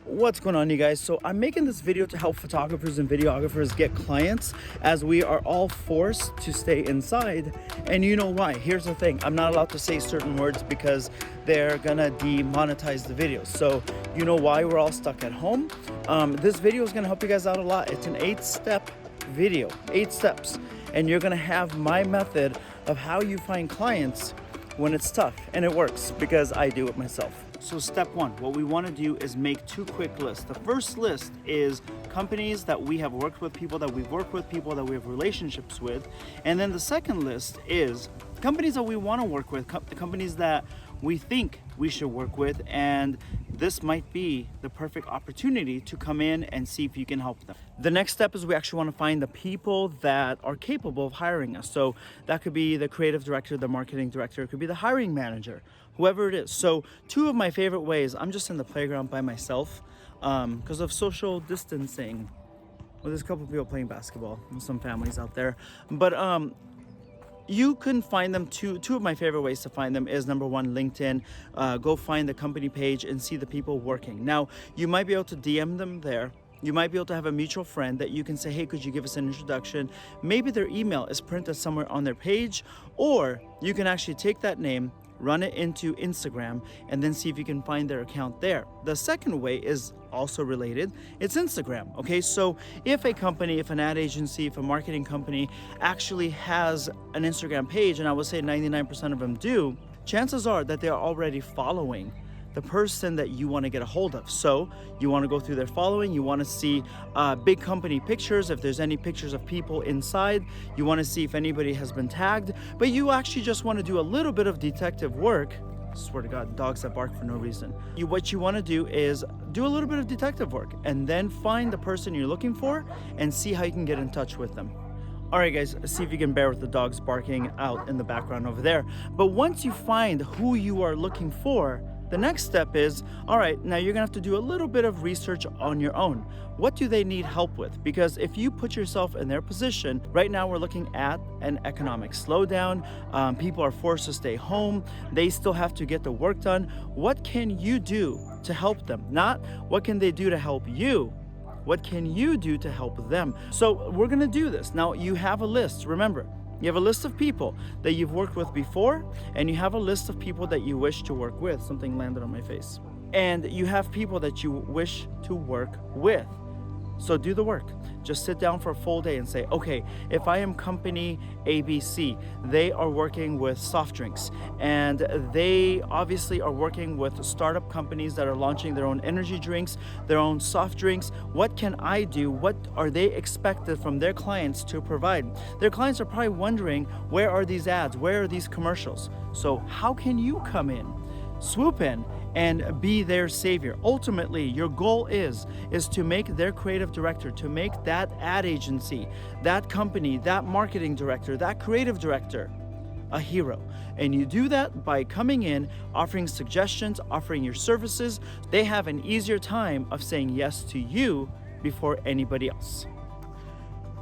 What's going on, you guys? So I'm making this video to help photographers and videographers get clients, as we are all forced to stay inside. And you know why? Here's the thing. I'm not allowed to say certain words because they're gonna demonetize the video. So you know why we're all stuck at home. This video is gonna help you guys out a lot. It's an 8-step video, 8 steps. And you're gonna have my method of how you find clients when it's tough. And it works because I do it myself. So step 1, what we want to do is make 2 quick lists. The first list is companies that we have worked with, people that we've worked with, people that we have relationships with. And then the second list is companies that we want to work with, the companies that we think we should work with, and this might be the perfect opportunity to come in and see if you can help them. The next step is we actually want to find the people that are capable of hiring us. So that could be the creative director, the marketing director, it could be the hiring manager, whoever it is. So 2 of my favorite ways, I'm just in the playground by myself because of social distancing. Well, there's a couple of people playing basketball and some families out there, but you can find them. Two of my favorite ways to find them is, number 1, LinkedIn. Go find the company page and see the people working. Now, you might be able to DM them there. You might be able to have a mutual friend that you can say, hey, could you give us an introduction? Maybe their email is printed somewhere on their page, or you can actually take that name, run it into Instagram, and then see if you can find their account there. The second way is also related. It's Instagram. Okay, so if a company, if an ad agency, if a marketing company actually has an Instagram page, and I would say 99% of them do, chances are that they are already following the person that you want to get a hold of. So you want to go through their following, you want to see big company pictures, if there's any pictures of people inside, you want to see if anybody has been tagged, but you actually just want to do a little bit of detective work. I swear to God, dogs that bark for no reason. What you want to do is do a little bit of detective work and then find the person you're looking for and see how you can get in touch with them. All right, guys, see if you can bear with the dogs barking out in the background over there. But once you find who you are looking for, the next step is, all right, now you're gonna have to do a little bit of research on your own. What do they need help with? Because if you put yourself in their position, right now we're looking at an economic slowdown. People are forced to stay home. They still have to get the work done. What can you do to help them? Not what can they do to help you? What can you do to help them? So we're gonna do this. Now you have a list, remember. You have a list of people that you've worked with before, and you have a list of people that you wish to work with. Something landed on my face. And you have people that you wish to work with. So do the work. Just sit down for a full day and say, okay, if I am company ABC, they are working with soft drinks, and they obviously are working with startup companies that are launching their own energy drinks, their own soft drinks. What can I do? What are they expected from their clients to provide? Their clients are probably wondering, where are these ads? Where are these commercials? So how can you come in, swoop in, and be their savior? Ultimately, your goal is to make their creative director, to make that ad agency, that company, that marketing director, that creative director a hero. And you do that by coming in, offering suggestions, offering your services. They have an easier time of saying yes to you before anybody else.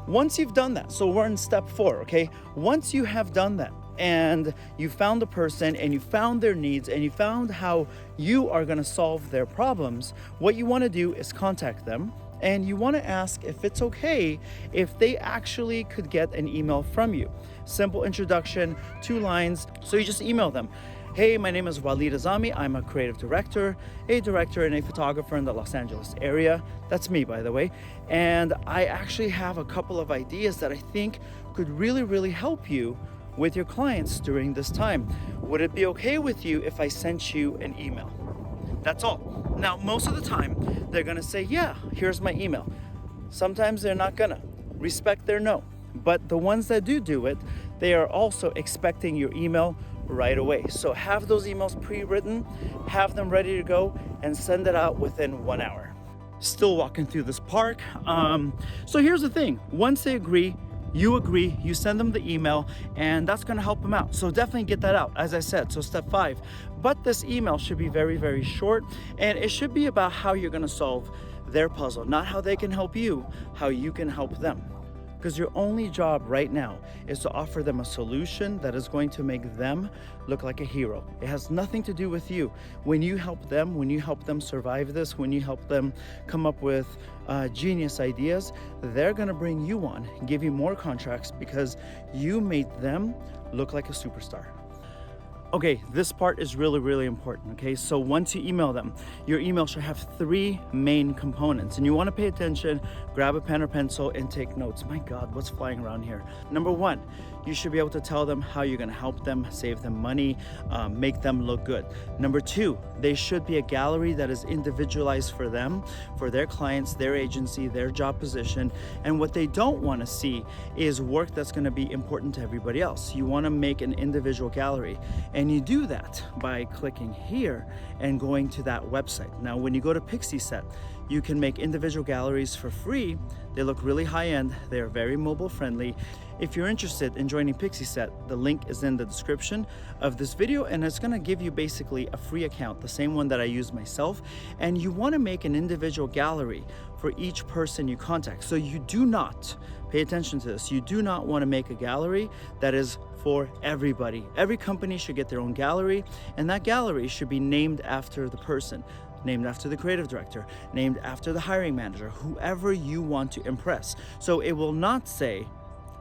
Once you've done that, so we're in step 4, okay? Once you have done that, and you found the person, and you found their needs, and you found how you are going to solve their problems, what you want to do is contact them, and you want to ask if it's okay if they actually could get an email from you. Simple introduction, 2 lines. So you just email them. Hey, my name is Walid Azami. I'm a creative director, and a photographer in the Los Angeles area. That's me, by the way. And I actually have a couple of ideas that I think could really help you with your clients during this time. Would it be okay with you if I sent you an email? That's all. Now, most of the time, they're gonna say, yeah, here's my email. Sometimes they're not gonna. Respect their no. But the ones that do it, they are also expecting your email right away. So have those emails pre-written, have them ready to go, and send it out within 1 hour. Still walking through this park. So here's the thing. Once they agree, you send them the email, and that's going to help them out. So definitely get that out, as I said. So step 5. But this email should be very short, and it should be about how you're going to solve their puzzle, not how they can help you, how you can help them. because your only job right now is to offer them a solution that is going to make them look like a hero. It has nothing to do with you. When you help them survive this, when you help them come up with genius ideas, they're gonna bring you on, give you more contracts because you made them look like a superstar. Okay, this part is really, really important, okay? So once you email them, your email should have 3 main components, and you wanna pay attention, grab a pen or pencil and take notes. My God, what's flying around here? Number 1, you should be able to tell them how you're gonna help them, save them money, make them look good. Number 2, they should be a gallery that is individualized for them, for their clients, their agency, their job position. And what they don't wanna see is work that's gonna be important to everybody else. You wanna make an individual gallery. And you do that by clicking here and going to that website. Now, when you go to Pixieset, you can make individual galleries for free. They look really high-end. They are very mobile friendly. If you're interested in joining Pixieset, the link is in the description of this video, and it's gonna give you basically a free account, the same one that I use myself. And you wanna make an individual gallery for each person you contact. So you do not, pay attention to this, you do not wanna make a gallery that is for everybody. Every company should get their own gallery, and that gallery should be named after the person, named after the creative director, named after the hiring manager, whoever you want to impress. So it will not say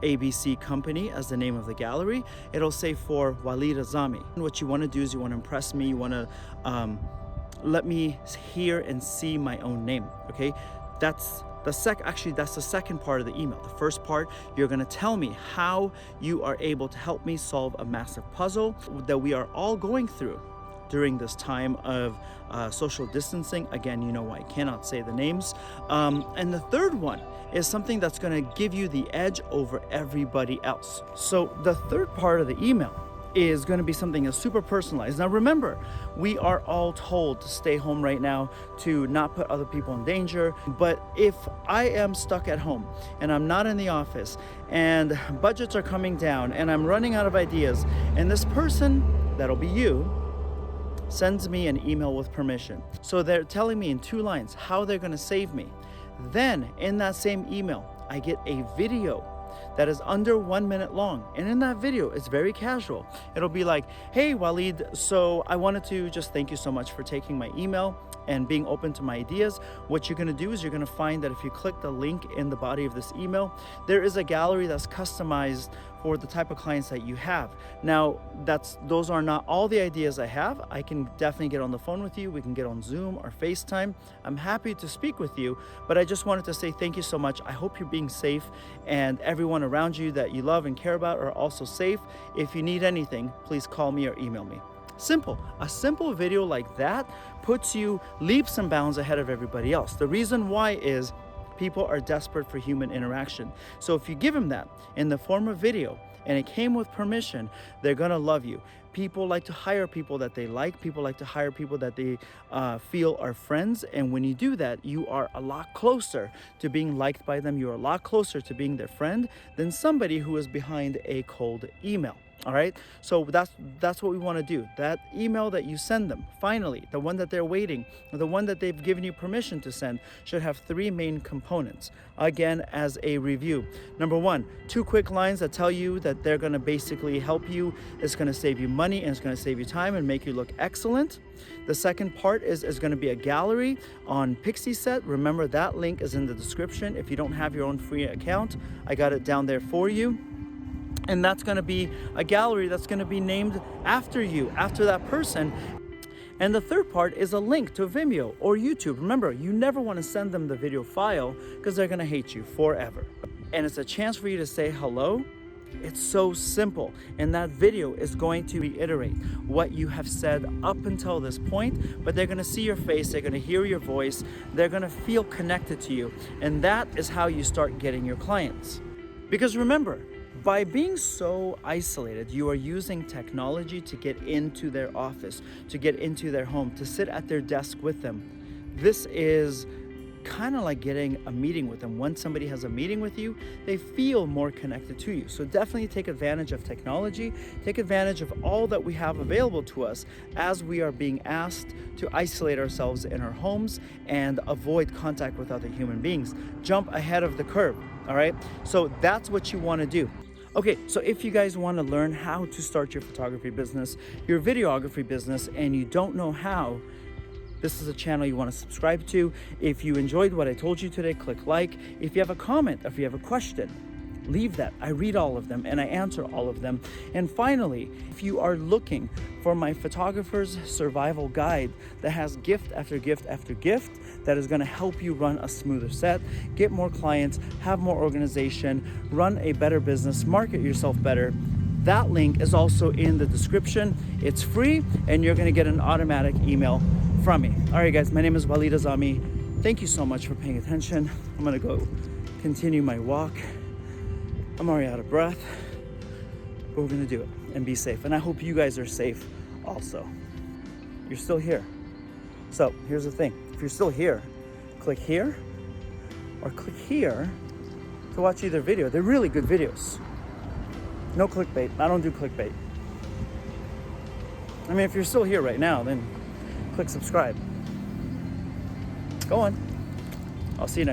ABC Company as the name of the gallery. It'll say for Walid Azami. And what you want to do is you want to impress me. You want to let me hear and see my own name. Okay, that's the second part of the email. The first part, you're going to tell me how you are able to help me solve a massive puzzle that we are all going through during this time of social distancing. Again, you know I cannot say the names. And the third one is something that's gonna give you the edge over everybody else. So the third part of the email is gonna be something that's super personalized. Now remember, we are all told to stay home right now, to not put other people in danger. But if I am stuck at home and I'm not in the office and budgets are coming down and I'm running out of ideas, and this person, that'll be you, sends me an email with permission. So they're telling me in 2 lines how they're gonna save me. Then in that same email, I get a video that is under 1 minute long. And in that video, it's very casual. It'll be like, hey Walid, so I wanted to just thank you so much for taking my email and being open to my ideas. What you're gonna do is you're gonna find that if you click the link in the body of this email, there is a gallery that's customized for the type of clients that you have. Now, those are not all the ideas I have. I can definitely get on the phone with you. We can get on Zoom or FaceTime. I'm happy to speak with you, but I just wanted to say thank you so much. I hope you're being safe and everyone around you that you love and care about are also safe. If you need anything, please call me or email me. Simple. A simple video like that puts you leaps and bounds ahead of everybody else. The reason why is people are desperate for human interaction. So if you give them that in the form of video and it came with permission, they're gonna love you. People like to hire people that they like. People like to hire people that they feel are friends. And when you do that, you are a lot closer to being liked by them. You're a lot closer to being their friend than somebody who is behind a cold email. All right, so that's what we want to do. That email that you send them, finally, the one that they're waiting, the one that they've given you permission to send, should have 3 main components. Again, as a review. Number 1, 2 quick lines that tell you that they're going to basically help you. It's going to save you money and it's going to save you time and make you look excellent. The second part is going to be a gallery on Pixieset. Remember, that link is in the description. If you don't have your own free account, I got it down there for you. And that's going to be a gallery that's going to be named after you, after that person. And the third part is a link to Vimeo or YouTube. Remember, you never want to send them the video file because they're going to hate you forever. And it's a chance for you to say hello. It's so simple. And that video is going to reiterate what you have said up until this point, but they're going to see your face, they're going to hear your voice, they're going to feel connected to you. And that is how you start getting your clients. Because remember, by being so isolated, you are using technology to get into their office, to get into their home, to sit at their desk with them. This is kind of like getting a meeting with them. When somebody has a meeting with you, they feel more connected to you. So definitely take advantage of technology, take advantage of all that we have available to us as we are being asked to isolate ourselves in our homes and avoid contact with other human beings. Jump ahead of the curve, all right? So that's what you want to do. Okay, so if you guys want to learn how to start your photography business, your videography business, and you don't know how, this is a channel you want to subscribe to. If you enjoyed what I told you today, click like. If you have a comment, if you have a question, leave that. I read all of them and I answer all of them. And finally, if you are looking for my photographer's survival guide that has gift after gift after gift that is going to help you run a smoother set, get more clients, have more organization, run a better business, market yourself better, that link is also in the description. It's free and you're going to get an automatic email from me. All right, guys, my name is Walid Azami. Thank you so much for paying attention. I'm going to go continue my walk. I'm already out of breath, but we're gonna do it and be safe. And I hope you guys are safe also. You're still here. So here's the thing. If you're still here, click here or click here to watch either video. They're really good videos. No clickbait. I don't do clickbait. I mean, if you're still here right now, then click subscribe. Go on. I'll see you next.